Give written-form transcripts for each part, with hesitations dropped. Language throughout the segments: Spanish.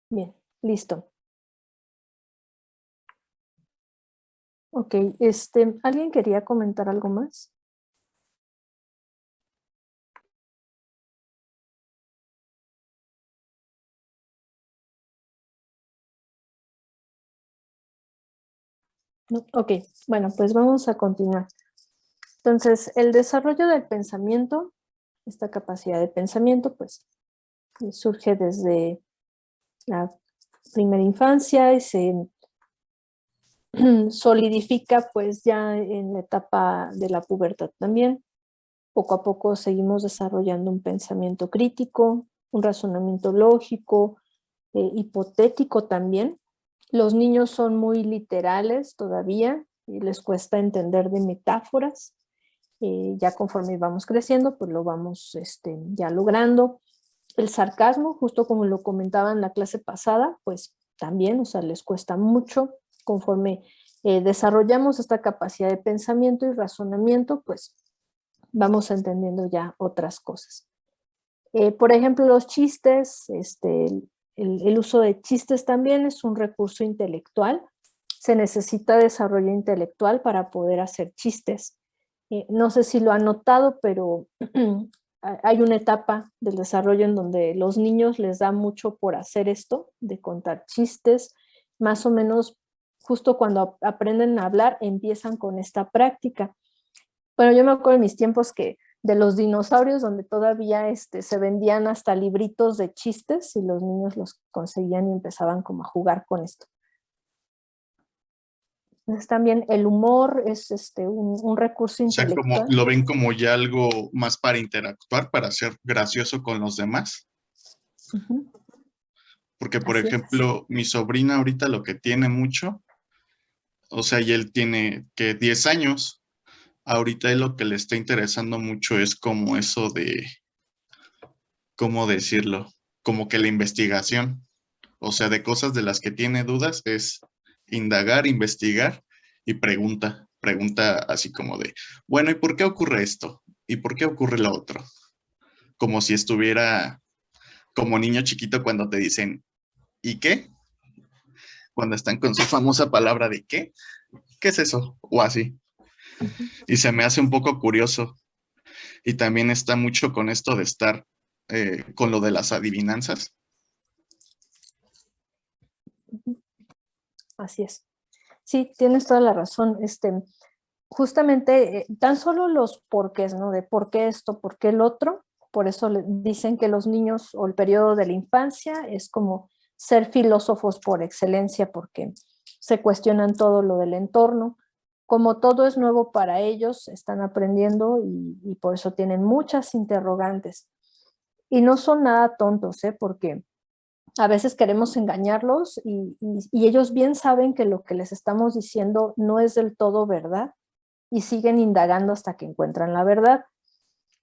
Bien, listo. Ok, ¿alguien quería comentar algo más? No, ok, bueno, pues vamos a continuar. Entonces, el desarrollo del pensamiento, esta capacidad de pensamiento, pues surge desde la primera infancia y se solidifica pues ya en la etapa de la pubertad también. Poco a poco seguimos desarrollando un pensamiento crítico, un razonamiento lógico, hipotético también. Los niños son muy literales todavía y les cuesta entender de metáforas. Ya conforme vamos creciendo, pues lo vamos ya logrando. El sarcasmo, justo como lo comentaba en la clase pasada, pues también, o sea, les cuesta mucho. Conforme desarrollamos esta capacidad de pensamiento y razonamiento, pues vamos entendiendo ya otras cosas. Por ejemplo, los chistes, el uso de chistes también es un recurso intelectual. Se necesita desarrollo intelectual para poder hacer chistes. No sé si lo han notado, pero hay una etapa del desarrollo en donde los niños les da mucho por hacer esto, de contar chistes, más o menos justo cuando aprenden a hablar, empiezan con esta práctica. Bueno, yo me acuerdo en mis tiempos que de los dinosaurios, donde todavía se vendían hasta libritos de chistes y los niños los conseguían y empezaban como a jugar con esto. Entonces también el humor es un recurso O sea, como intelectual. lo ven como ya algo más para interactuar, para ser gracioso con los demás. Ujú. Porque, por Así es. ejemplo, mi sobrina ahorita lo que tiene mucho, o sea, y él tiene que 10 años, ahorita él lo que le está interesando mucho es como eso de, ¿cómo decirlo? Como que la investigación, o sea, de cosas de las que tiene dudas es indagar, investigar y pregunta así como de, bueno, ¿y por qué ocurre esto? ¿Y por qué ocurre lo otro? Como si estuviera como niño chiquito cuando te dicen, ¿y qué? Cuando están con su famosa palabra de ¿qué? ¿Qué es eso? O así. Ujú. Y se me hace un poco curioso. Y también está mucho con esto de estar con lo de las adivinanzas. Ujú. Así es. Sí, tienes toda la razón. Justamente tan solo los porqués, ¿no? De por qué esto, por qué el otro. Por eso dicen que los niños o el periodo de la infancia es como ser filósofos por excelencia, porque se cuestionan todo lo del entorno. Como todo es nuevo para ellos, están aprendiendo y por eso tienen muchas interrogantes. Y no son nada tontos, ¿eh? Porque a veces queremos engañarlos y ellos bien saben que lo que les estamos diciendo no es del todo verdad y siguen indagando hasta que encuentran la verdad.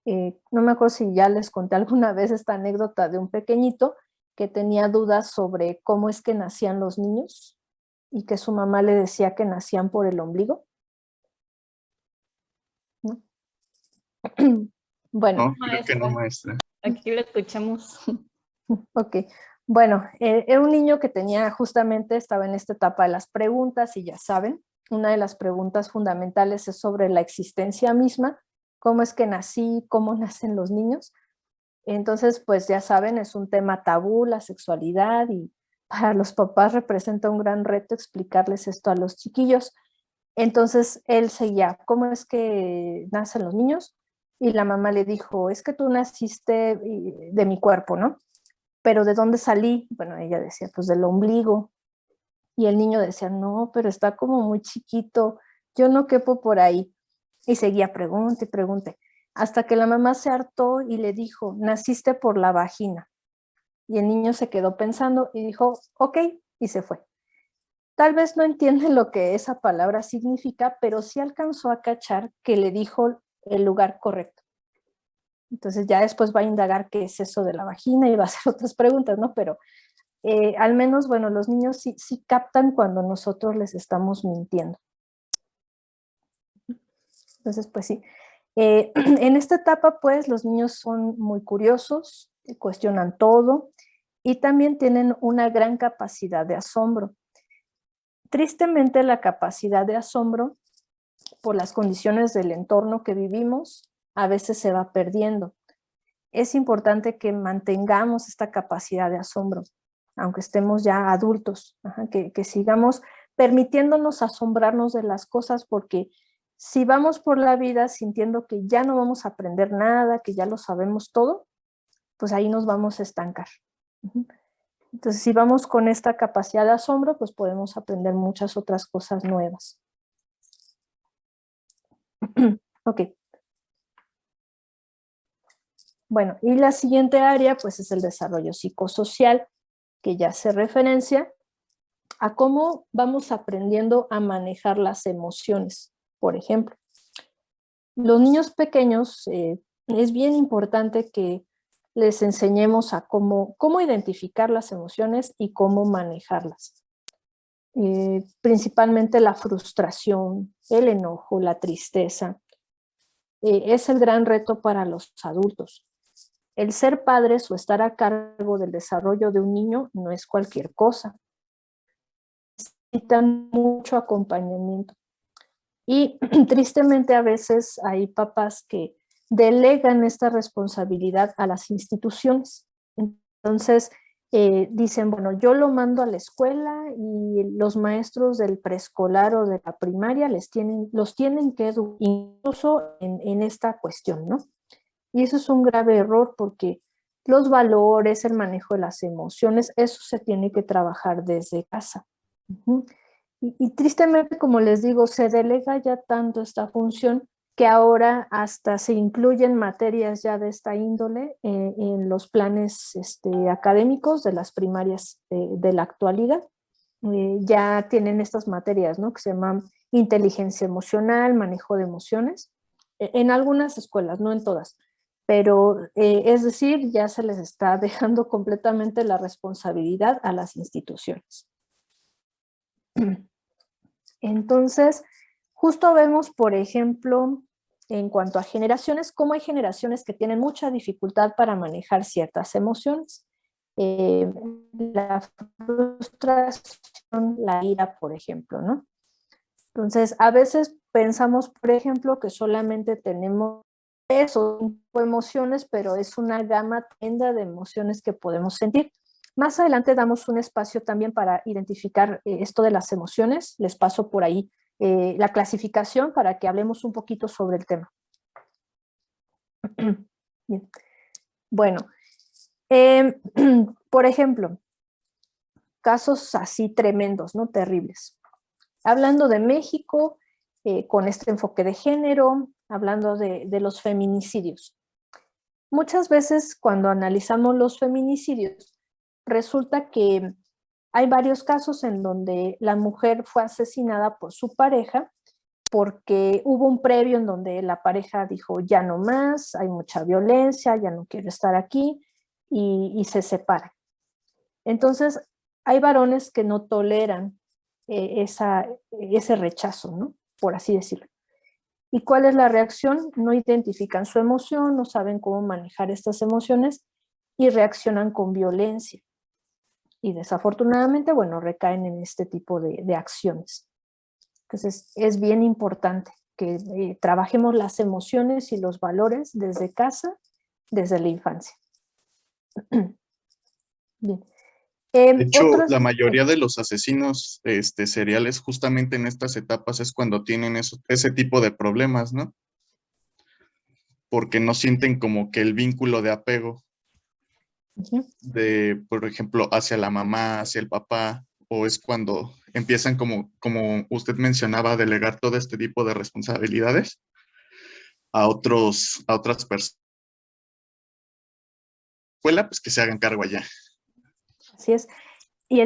No me acuerdo si ya les conté alguna vez esta anécdota de un pequeñito que tenía dudas sobre cómo es que nacían los niños y que su mamá le decía que nacían por el ombligo, ¿no? Bueno, No, creo que no, Maestra, maestra. aquí lo escuchamos. ok. Bueno, era un niño que tenía justamente, estaba en esta etapa de las preguntas y ya saben, una de las preguntas fundamentales es sobre la existencia misma, cómo es que nací, cómo nacen los niños. Entonces, pues ya saben, es un tema tabú, la sexualidad, y para los papás representa un gran reto explicarles esto a los chiquillos. Entonces, él seguía, ¿cómo es que nacen los niños? Y la mamá le dijo, es que tú naciste de mi cuerpo, ¿no? Pero ¿de dónde salí? Bueno, ella decía, pues del ombligo. Y el niño decía, no, pero está como muy chiquito, yo no quepo por ahí. Y seguía, pregunte, pregunte, hasta que la mamá se hartó y le dijo, naciste por la vagina. Y el niño se quedó pensando y dijo, ok, y se fue. Tal vez no entiende lo que esa palabra significa, pero sí alcanzó a cachar que le dijo el lugar correcto. Entonces ya después va a indagar qué es eso de la vagina y va a hacer otras preguntas, ¿no? Pero al menos, bueno, los niños sí captan cuando nosotros les estamos mintiendo. Entonces, pues sí. En esta etapa, pues, los niños son muy curiosos, cuestionan todo y también tienen una gran capacidad de asombro. Tristemente, la capacidad de asombro, por las condiciones del entorno que vivimos, a veces se va perdiendo. Es importante que mantengamos esta capacidad de asombro, aunque estemos ya adultos, que sigamos permitiéndonos asombrarnos de las cosas, porque si vamos por la vida sintiendo que ya no vamos a aprender nada, que ya lo sabemos todo, pues ahí nos vamos a estancar. Entonces, si vamos con esta capacidad de asombro, pues podemos aprender muchas otras cosas nuevas. Ok. Bueno, y la siguiente área, pues, es el desarrollo psicosocial, que ya hace referencia a cómo vamos aprendiendo a manejar las emociones. Por ejemplo, los niños pequeños, es bien importante que les enseñemos a cómo identificar las emociones y cómo manejarlas. Principalmente la frustración, el enojo, la tristeza. Es el gran reto para los adultos. El ser padres o estar a cargo del desarrollo de un niño no es cualquier cosa. Necesitan mucho acompañamiento. Y tristemente a veces hay papás que delegan esta responsabilidad a las instituciones. Entonces dicen, bueno, yo lo mando a la escuela y los maestros del preescolar o de la primaria los tienen que educar incluso en esta cuestión, ¿no? Y eso es un grave error porque los valores, el manejo de las emociones, eso se tiene que trabajar desde casa. Y tristemente, como les digo, se delega ya tanto esta función que ahora hasta se incluyen materias ya de esta índole en los planes académicos de las primarias de la actualidad. Ya tienen estas materias, ¿no?, que se llaman inteligencia emocional, manejo de emociones, en algunas escuelas, no en todas. Pero es decir, ya se les está dejando completamente la responsabilidad a las instituciones. Entonces, justo vemos, por ejemplo, en cuanto a generaciones, cómo hay generaciones que tienen mucha dificultad para manejar ciertas emociones. La frustración, la ira, por ejemplo, ¿no? Entonces, a veces pensamos, por ejemplo, que solamente tenemos eso, emociones, pero es una gama tremenda de emociones que podemos sentir. Más adelante damos un espacio también para identificar esto de las emociones. Les paso por ahí la clasificación para que hablemos un poquito sobre el tema. Bien. Bueno, por ejemplo, casos así tremendos, ¿no? Terribles. Hablando de México, con este enfoque de género, hablando de los feminicidios. Muchas veces cuando analizamos los feminicidios, resulta que hay varios casos en donde la mujer fue asesinada por su pareja porque hubo un previo en donde la pareja dijo, ya no más, hay mucha violencia, ya no quiero estar aquí, y se separan. Entonces, hay varones que no toleran ese rechazo, ¿no?, por así decirlo. ¿Y cuál es la reacción? No identifican su emoción, no saben cómo manejar estas emociones y reaccionan con violencia. Y desafortunadamente, bueno, recaen en este tipo de acciones. Entonces, es bien importante que trabajemos las emociones y los valores desde casa, desde la infancia. Bien. De hecho, la mayoría de los asesinos seriales justamente en estas etapas es cuando tienen ese tipo de problemas, ¿no? Porque no sienten como que el vínculo de apego de, por ejemplo, hacia la mamá, hacia el papá, o es cuando empiezan como usted mencionaba, a delegar todo este tipo de responsabilidades a otras personas. Pues que se hagan cargo allá. Así es. Y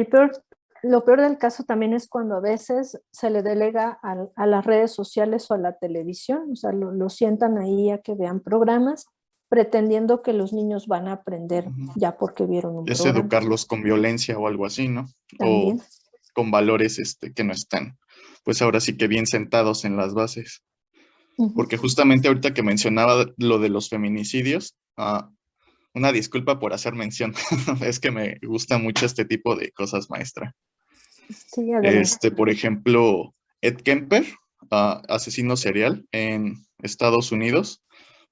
lo peor del caso también es cuando a veces se le delega a las redes sociales o a la televisión, o sea, lo sientan ahí a que vean programas, pretendiendo que los niños van a aprender ya porque vieron un Es programa. educarlos con violencia o algo así, ¿no? También. O con valores que no están, pues ahora sí que bien sentados en las bases. Porque justamente ahorita que mencionaba lo de los feminicidios, una disculpa por hacer mención. Es que me gusta mucho este tipo de cosas, maestra. Sí, adelante. Por ejemplo, Ed Kemper, asesino serial en Estados Unidos.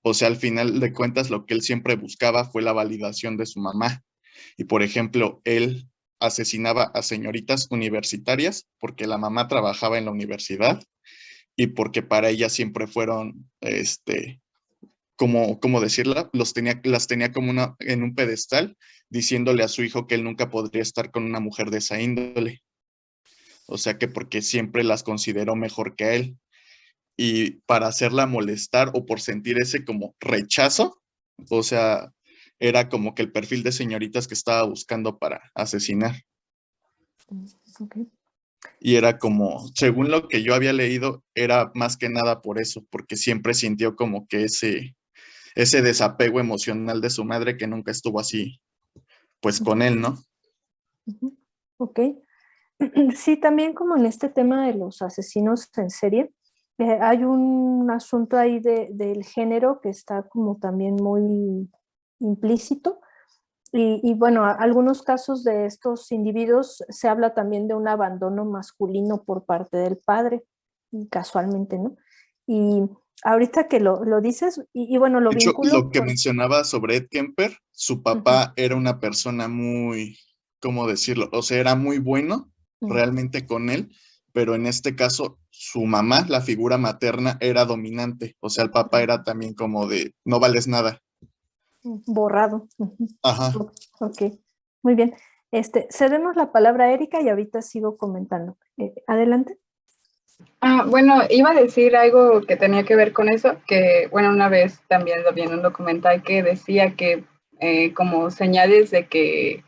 O sea, al final de cuentas, lo que él siempre buscaba fue la validación de su mamá. Y por ejemplo, él asesinaba a señoritas universitarias porque la mamá trabajaba en la universidad y porque para ella siempre fueron, ¿cómo decirla? Las tenía como en un pedestal, diciéndole a su hijo que él nunca podría estar con una mujer de esa índole. O sea que porque siempre las consideró mejor que a él. Y para hacerla molestar o por sentir ese como rechazo, o sea, era como que el perfil de señoritas que estaba buscando para asesinar. Okay. Y era como, según lo que yo había leído, era más que nada por eso, porque siempre sintió como que ese desapego emocional de su madre que nunca estuvo así, pues con él, ¿no? Ok. Sí, también como en este tema de los asesinos en serie, hay un asunto ahí del género que está como también muy implícito. Y bueno, algunos casos de estos individuos se habla también de un abandono masculino por parte del padre, y casualmente, ¿no? Y ahorita que lo dices, y bueno, lo De hecho, vinculo lo que con... mencionaba sobre Ed Kemper, su Ujú, papá era una persona muy, ¿cómo decirlo? O sea, era muy bueno ujú, realmente con él, pero en este caso su mamá, la figura materna, era dominante. O sea, el papá era también como de, no vales nada. borrado. Ujú. Ajá. Ok, muy bien. Cedemos la palabra a Erika y ahorita sigo comentando. Adelante. Bueno, iba a decir algo que tenía que ver con eso, que bueno, una vez también lo vi en un documental que decía que como señales de que,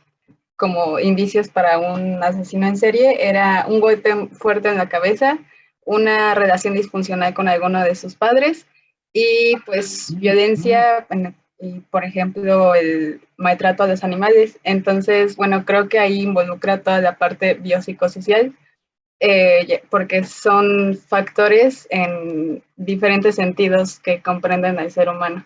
como indicios para un asesino en serie, era un golpe fuerte en la cabeza, una relación disfuncional con alguno de sus padres y pues violencia, bueno, y por ejemplo el maltrato a los animales. Entonces, bueno, creo que ahí involucra toda la parte biopsicosocial porque son factores en diferentes sentidos que comprenden al ser humano.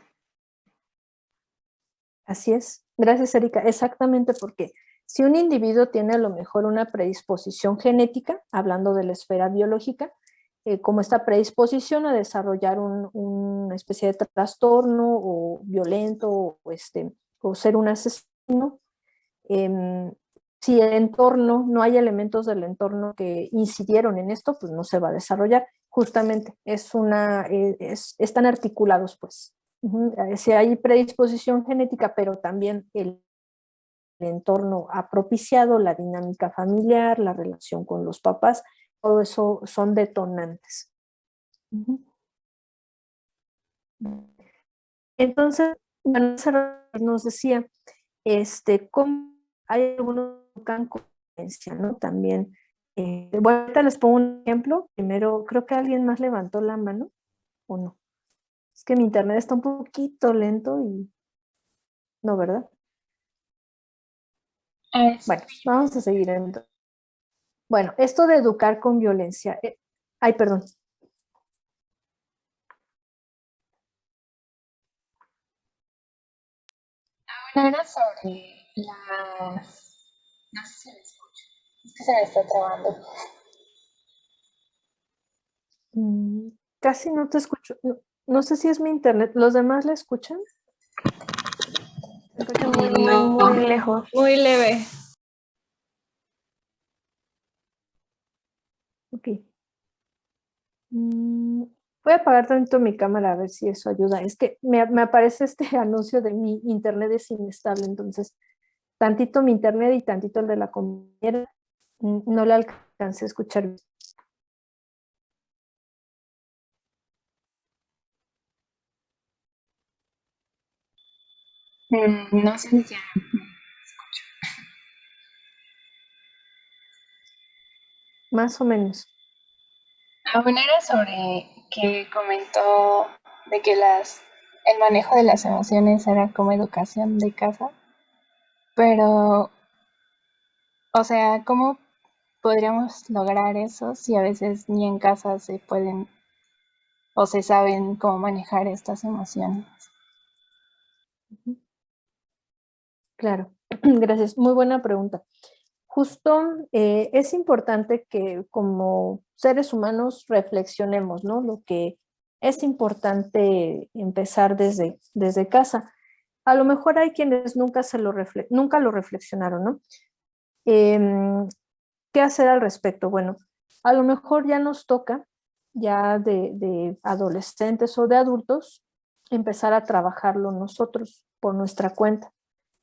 Así es. Gracias, Erika. Exactamente porque si un individuo tiene a lo mejor una predisposición genética, hablando de la esfera biológica, como esta predisposición a desarrollar una especie de trastorno o violento o ser un asesino, eh, si el entorno, no hay elementos del entorno que incidieron en esto, pues no se va a desarrollar. Justamente, están articulados, pues. Si hay predisposición genética, pero también el entorno ha propiciado, la dinámica familiar, la relación con los papás, todo eso son detonantes. Entonces, bueno, nos decía, cómo hay algunos que buscan coherencia, ¿no? También, bueno, ahorita les pongo un ejemplo. Primero, creo que alguien más levantó la mano, ¿o no? Es que mi internet está un poquito lento y no, ¿verdad? Bueno, vamos a seguir entonces. Bueno, esto de educar con violencia. Ay, perdón. Bueno, era sobre las... No sé si se me escucha. Es que se me está trabando. Mm, Casi no te escucho. No, no sé si es mi internet. ¿Los demás la escuchan? Se escucha muy, muy, No, muy lejos. Muy leve. Ok. Voy a apagar tanto mi cámara a ver si eso ayuda. Es que me aparece este anuncio de mi internet es inestable, entonces tantito mi internet y tantito el de la compañera no le alcancé a escuchar. No sé si ya. Más o menos. Bueno, era sobre que comentó de que el manejo de las emociones era como educación de casa, pero, o sea, ¿cómo podríamos lograr eso si a veces ni en casa se pueden o se saben cómo manejar estas emociones? Claro, gracias. Muy buena pregunta. Justo es importante que como seres humanos reflexionemos, ¿no? Lo que es importante empezar desde casa. A lo mejor hay quienes nunca lo reflexionaron, ¿no? ¿Qué hacer al respecto? Bueno, a lo mejor ya nos toca, ya de adolescentes o de adultos, empezar a trabajarlo nosotros por nuestra cuenta.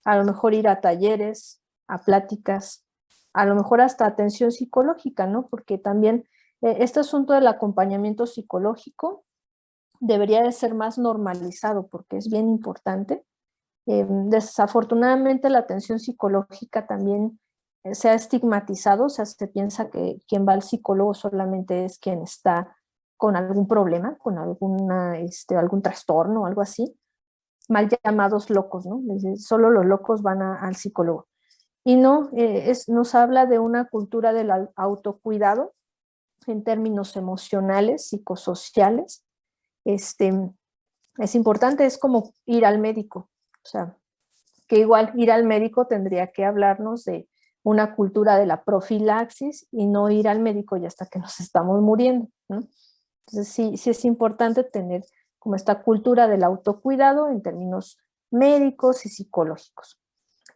A lo mejor ir a talleres, a pláticas, a lo mejor hasta atención psicológica, ¿no? Porque también este asunto del acompañamiento psicológico debería de ser más normalizado porque es bien importante. Desafortunadamente la atención psicológica también se ha estigmatizado, o sea, se piensa que quien va al psicólogo solamente es quien está con algún problema, con algún trastorno o algo así, mal llamados locos, ¿no? Solo los locos van al psicólogo. Y no, nos habla de una cultura del autocuidado en términos emocionales, psicosociales. Es importante, es como ir al médico, o sea, que igual ir al médico tendría que hablarnos de una cultura de la profilaxis y no ir al médico ya hasta que nos estamos muriendo, ¿no? Entonces sí es importante tener como esta cultura del autocuidado en términos médicos y psicológicos.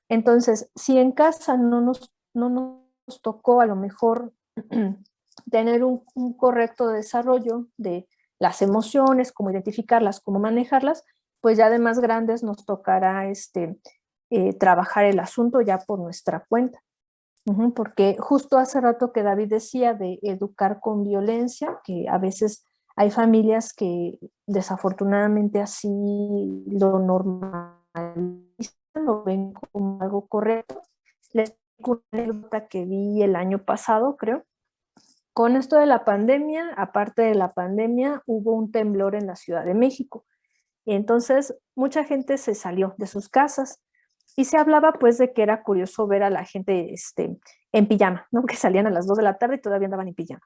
Entonces, si en casa no nos tocó a lo mejor tener un correcto desarrollo de las emociones, cómo identificarlas, cómo manejarlas, pues ya de más grandes nos tocará trabajar el asunto ya por nuestra cuenta. Porque justo hace rato que David decía de educar con violencia, que a veces hay familias que desafortunadamente así lo normalizan, lo ven como algo correcto. Les digo una anécdota que vi el año pasado, creo. Con esto de la pandemia, aparte de la pandemia, hubo un temblor en la Ciudad de México. Y entonces mucha gente se salió de sus casas y se hablaba pues de que era curioso ver a la gente en pijama, ¿no? Que salían a las 2 de la tarde y todavía andaban en pijama.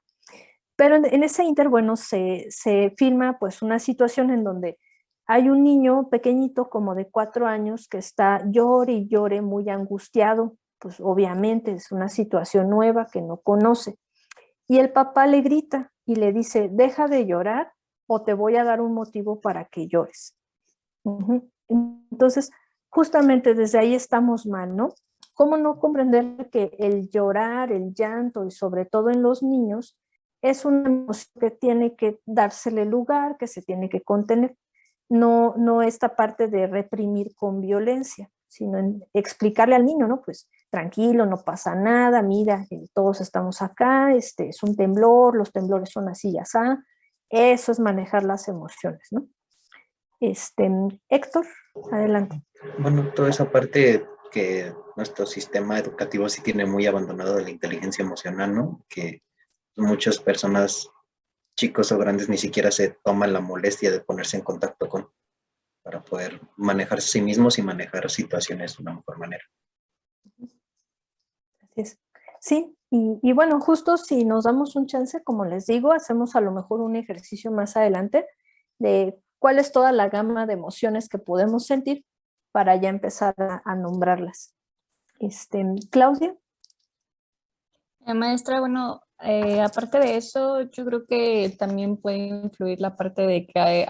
Pero en ese inter, bueno, se filma pues una situación en donde hay un niño pequeñito como de 4 años que está llore y llore muy angustiado, pues obviamente es una situación nueva que no conoce. Y el papá le grita y le dice, deja de llorar o te voy a dar un motivo para que llores. Entonces, justamente desde ahí estamos mal, ¿no? ¿Cómo no comprender que el llorar, el llanto y sobre todo en los niños es una emoción que tiene que dársele lugar, que se tiene que contener? No esta parte de reprimir con violencia, sino en explicarle al niño, ¿no? Pues tranquilo, no pasa nada, mira, todos estamos acá, es un temblor, los temblores son así y así. Eso es manejar las emociones, ¿no? Héctor, adelante. Bueno, toda esa parte que nuestro sistema educativo sí tiene muy abandonado de la inteligencia emocional, ¿no? Que muchas personas, chicos o grandes, ni siquiera se toman la molestia de ponerse en contacto con, para poder manejarse a sí mismos y manejar situaciones de una mejor manera. Así es. Sí, y bueno, justo si nos damos un chance, como les digo, hacemos a lo mejor un ejercicio más adelante de cuál es toda la gama de emociones que podemos sentir para ya empezar a nombrarlas. Claudia. Maestra, bueno, aparte de eso, yo creo que también puede influir la parte de que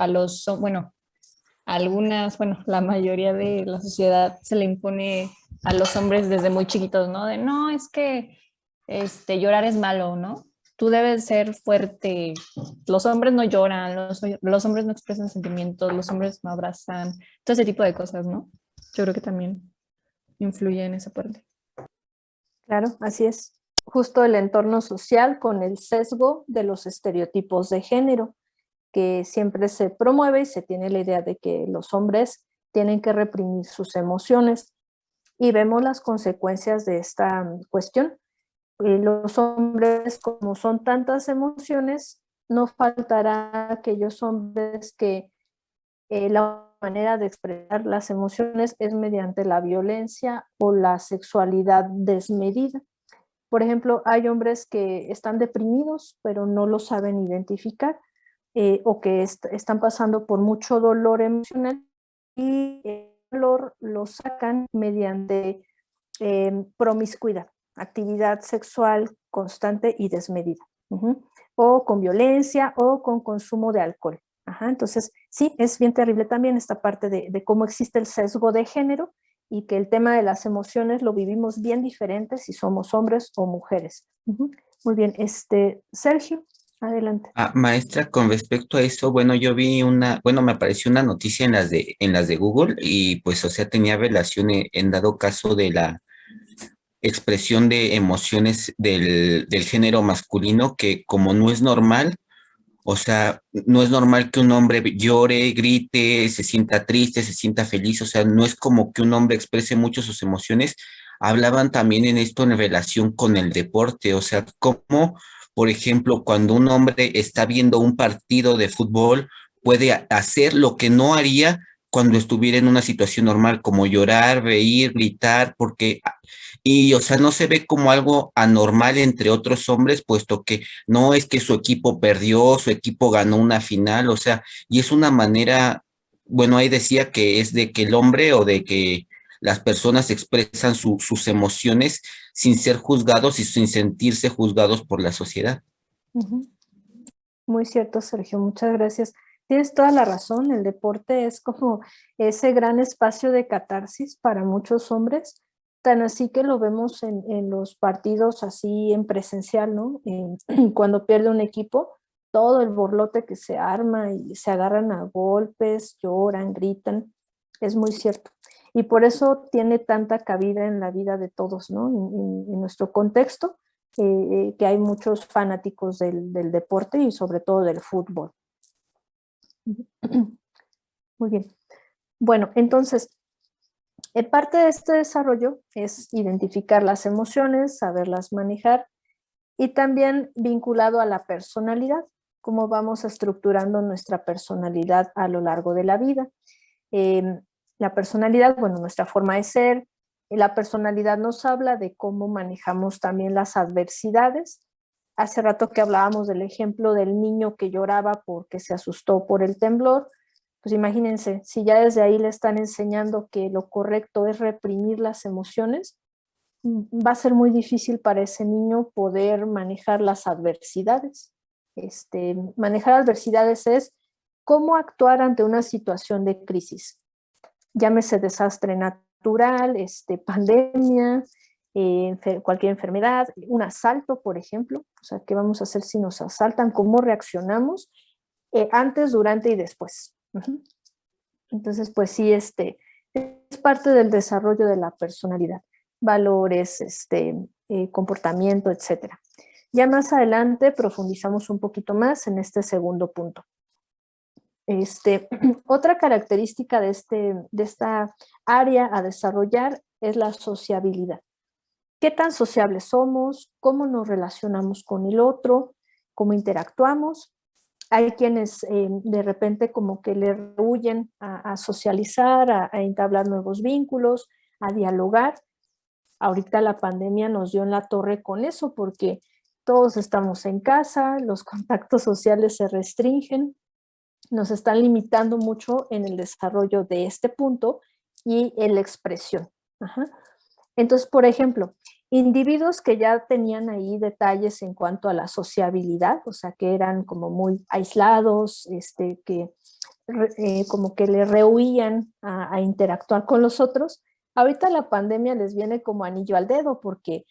la mayoría de la sociedad se le impone a los hombres desde muy chiquitos, ¿no? De no, es que llorar es malo, ¿no? Tú debes ser fuerte. Los hombres no lloran, los hombres no expresan sentimientos, los hombres no abrazan, todo ese tipo de cosas, ¿no? Yo creo que también influye en esa parte. Claro, así es. Justo el entorno social con el sesgo de los estereotipos de género, que siempre se promueve y se tiene la idea de que los hombres tienen que reprimir sus emociones. Y vemos las consecuencias de esta cuestión. Los hombres, como son tantas emociones, no faltará aquellos hombres que la manera de expresar las emociones es mediante la violencia o la sexualidad desmedida. Por ejemplo, hay hombres que están deprimidos, pero no lo saben identificar, o que están pasando por mucho dolor emocional y valor lo sacan mediante promiscuidad, actividad sexual constante y desmedida, o con violencia o con consumo de alcohol. Entonces, sí, es bien terrible también esta parte de cómo existe el sesgo de género y que el tema de las emociones lo vivimos bien diferente si somos hombres o mujeres. Muy bien, Sergio, adelante. Maestra, con respecto a eso, bueno, yo vi me apareció una noticia en las de Google y pues, o sea, tenía relación en dado caso de la expresión de emociones del género masculino, que como no es normal, o sea, no es normal que un hombre llore, grite, se sienta triste, se sienta feliz, o sea, no es como que un hombre exprese mucho sus emociones. Hablaban también en esto en relación con el deporte, o sea, como, por ejemplo, cuando un hombre está viendo un partido de fútbol, puede hacer lo que no haría cuando estuviera en una situación normal, como llorar, reír, gritar, y, o sea, no se ve como algo anormal entre otros hombres, puesto que no es que su equipo perdió, su equipo ganó una final, o sea, y es una manera, bueno, ahí decía que es de que el hombre o de que las personas expresan sus emociones sin ser juzgados y sin sentirse juzgados por la sociedad. Muy cierto, Sergio, muchas gracias. Tienes toda la razón, el deporte es como ese gran espacio de catarsis para muchos hombres, tan así que lo vemos en los partidos así en presencial, ¿no? Cuando pierde un equipo, todo el borlote que se arma y se agarran a golpes, lloran, gritan, es muy cierto. Y por eso tiene tanta cabida en la vida de todos, ¿no? En nuestro contexto, que hay muchos fanáticos del deporte y sobre todo del fútbol. Muy bien. Bueno, entonces, parte de este desarrollo es identificar las emociones, saberlas manejar y también vinculado a la personalidad, cómo vamos estructurando nuestra personalidad a lo largo de la vida. La personalidad, bueno, nuestra forma de ser, la personalidad nos habla de cómo manejamos también las adversidades. Hace rato que hablábamos del ejemplo del niño que lloraba porque se asustó por el temblor. Pues imagínense, si ya desde ahí le están enseñando que lo correcto es reprimir las emociones, va a ser muy difícil para ese niño poder manejar las adversidades. Manejar adversidades es cómo actuar ante una situación de crisis. Llámese desastre natural, pandemia, cualquier enfermedad, un asalto, por ejemplo. O sea, ¿qué vamos a hacer si nos asaltan? ¿Cómo reaccionamos antes, durante y después? Entonces, pues sí, es parte del desarrollo de la personalidad, valores, comportamiento, etcétera. Ya más adelante profundizamos un poquito más en este segundo punto. Otra característica de esta área a desarrollar es la sociabilidad. ¿Qué tan sociables somos? ¿Cómo nos relacionamos con el otro? ¿Cómo interactuamos? Hay quienes de repente como que le rehuyen a socializar, a entablar nuevos vínculos, a dialogar. Ahorita la pandemia nos dio en la torre con eso porque todos estamos en casa, los contactos sociales se restringen, nos están limitando mucho en el desarrollo de este punto y en la expresión. Entonces, por ejemplo, individuos que ya tenían ahí detalles en cuanto a la sociabilidad, o sea, que eran como muy aislados, que como que le rehuían a interactuar con los otros, ahorita la pandemia les viene como anillo al dedo porque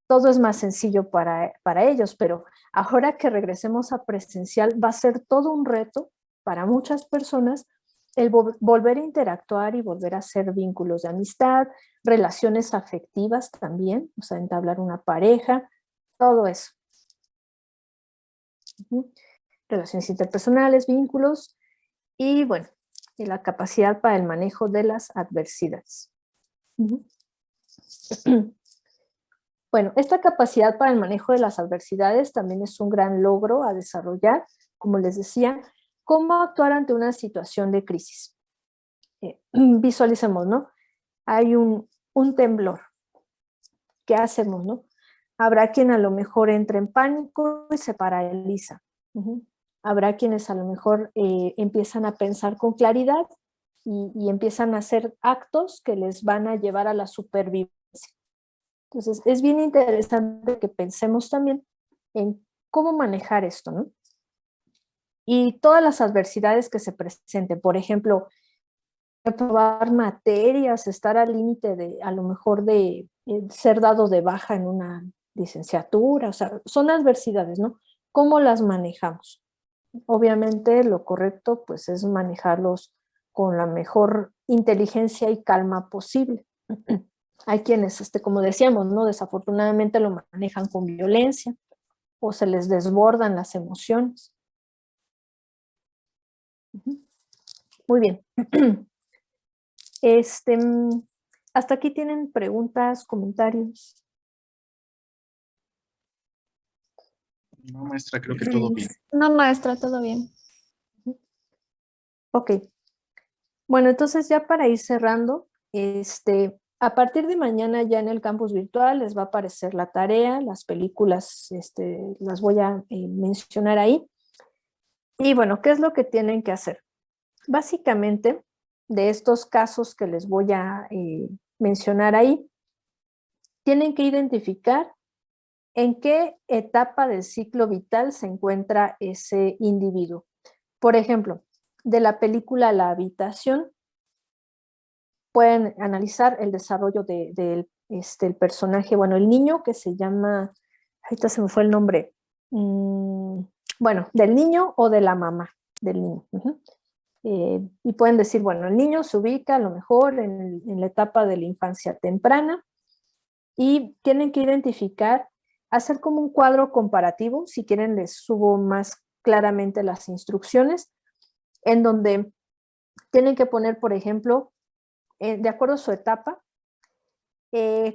todo es más sencillo para ellos, pero ahora que regresemos a presencial va a ser todo un reto para muchas personas el volver a interactuar y volver a hacer vínculos de amistad, relaciones afectivas también, o sea, entablar una pareja, todo eso. Relaciones interpersonales, vínculos y, bueno, y la capacidad para el manejo de las adversidades. Bueno, esta capacidad para el manejo de las adversidades también es un gran logro a desarrollar, como les decía, cómo actuar ante una situación de crisis. Visualicemos, ¿no? Hay un temblor. ¿Qué hacemos, no? Habrá quien a lo mejor entra en pánico y se paraliza. Habrá quienes a lo mejor empiezan a pensar con claridad y empiezan a hacer actos que les van a llevar a la supervivencia. Entonces, es bien interesante que pensemos también en cómo manejar esto, ¿no? Y todas las adversidades que se presenten, por ejemplo, reprobar materias, estar al límite de, a lo mejor, de ser dado de baja en una licenciatura, o sea, son adversidades, ¿no? ¿Cómo las manejamos? Obviamente lo correcto, pues, es manejarlos con la mejor inteligencia y calma posible. Hay quienes, como decíamos, ¿no? Desafortunadamente lo manejan con violencia o se les desbordan las emociones. Muy bien. Hasta aquí tienen preguntas, comentarios. No, maestra, creo que todo bien. No, maestra, todo bien. Ok. Bueno, entonces ya para ir cerrando, a partir de mañana ya en el campus virtual les va a aparecer la tarea, las películas, las voy a mencionar ahí. Y bueno, ¿qué es lo que tienen que hacer? Básicamente, de estos casos que les voy a mencionar ahí, tienen que identificar en qué etapa del ciclo vital se encuentra ese individuo. Por ejemplo, de la película La Habitación, pueden analizar el desarrollo del el personaje, bueno, el niño que se llama, ahorita se me fue el nombre, bueno, del niño o de la mamá del niño. Y pueden decir, bueno, el niño se ubica a lo mejor en la etapa de la infancia temprana y tienen que identificar, hacer como un cuadro comparativo, si quieren les subo más claramente las instrucciones, en donde tienen que poner, por ejemplo, de acuerdo a su etapa,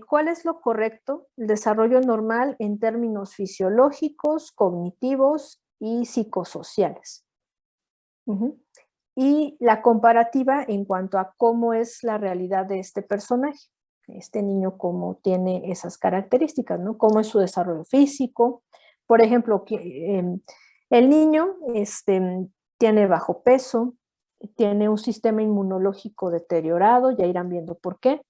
¿cuál es lo correcto? El desarrollo normal en términos fisiológicos, cognitivos y psicosociales. Y la comparativa en cuanto a cómo es la realidad de este personaje, este niño, cómo tiene esas características, ¿no? Cómo es su desarrollo físico. Por ejemplo, el niño tiene bajo peso, tiene un sistema inmunológico deteriorado, ya irán viendo por qué.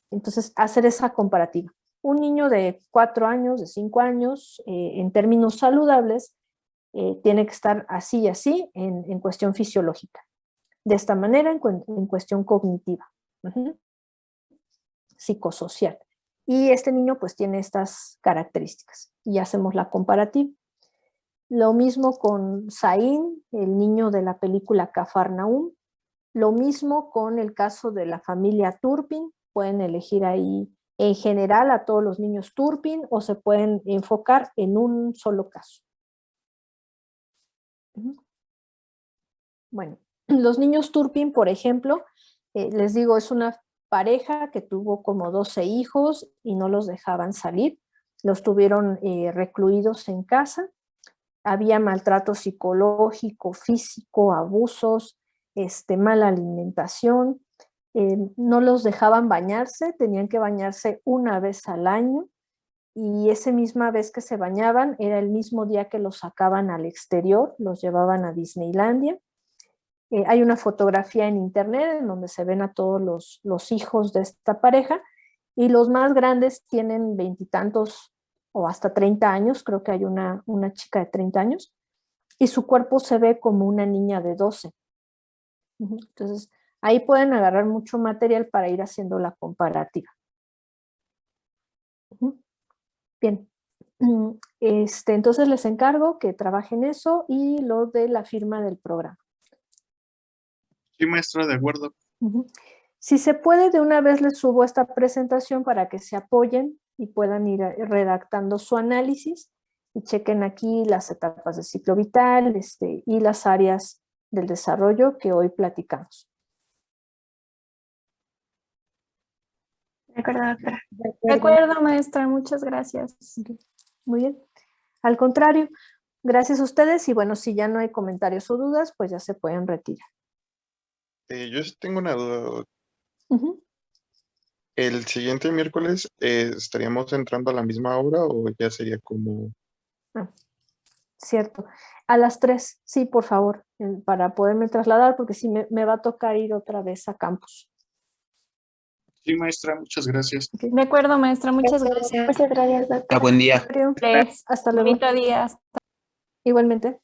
Entonces, hacer esa comparativa. Un niño de 4 años, de 5 años, en términos saludables, tiene que estar así y así en cuestión fisiológica. De esta manera, en cuestión cognitiva, psicosocial. Y este niño pues tiene estas características y hacemos la comparativa. Lo mismo con Zain, el niño de la película Cafarnaúm. Lo mismo con el caso de la familia Turpin. Pueden elegir ahí en general a todos los niños Turpin o se pueden enfocar en un solo caso. Bueno, los niños Turpin, por ejemplo, les digo, es una pareja que tuvo como 12 hijos y no los dejaban salir. Los tuvieron recluidos en casa. Había maltrato psicológico, físico, abusos, mala alimentación. No los dejaban bañarse, tenían que bañarse una vez al año y esa misma vez que se bañaban era el mismo día que los sacaban al exterior, los llevaban a Disneylandia. Hay una fotografía en internet en donde se ven a todos los hijos de esta pareja y los más grandes tienen 20 y tantos o hasta 30 años, creo que hay una chica de 30 años, y su cuerpo se ve como una niña de 12. Entonces, ahí pueden agarrar mucho material para ir haciendo la comparativa. Bien, entonces les encargo que trabajen eso y lo de la firma del programa. Sí, maestra, de acuerdo. Si se puede, de una vez les subo esta presentación para que se apoyen y puedan ir redactando su análisis y chequen aquí las etapas del ciclo vital y las áreas del desarrollo que hoy platicamos. De acuerdo, doctora. De acuerdo, maestra, muchas gracias. Muy bien. Al contrario, gracias a ustedes y bueno, si ya no hay comentarios o dudas, pues ya se pueden retirar. Yo sí tengo una duda. ¿El siguiente miércoles estaríamos entrando a la misma hora o ya sería como...? cierto. A las 3, sí, por favor, para poderme trasladar, porque sí me va a tocar ir otra vez a campus. Sí, maestra, muchas gracias. De acuerdo, maestra, muchas gracias. Muchas gracias, doctor. Buen día. Hasta luego. Bonito día. Igualmente.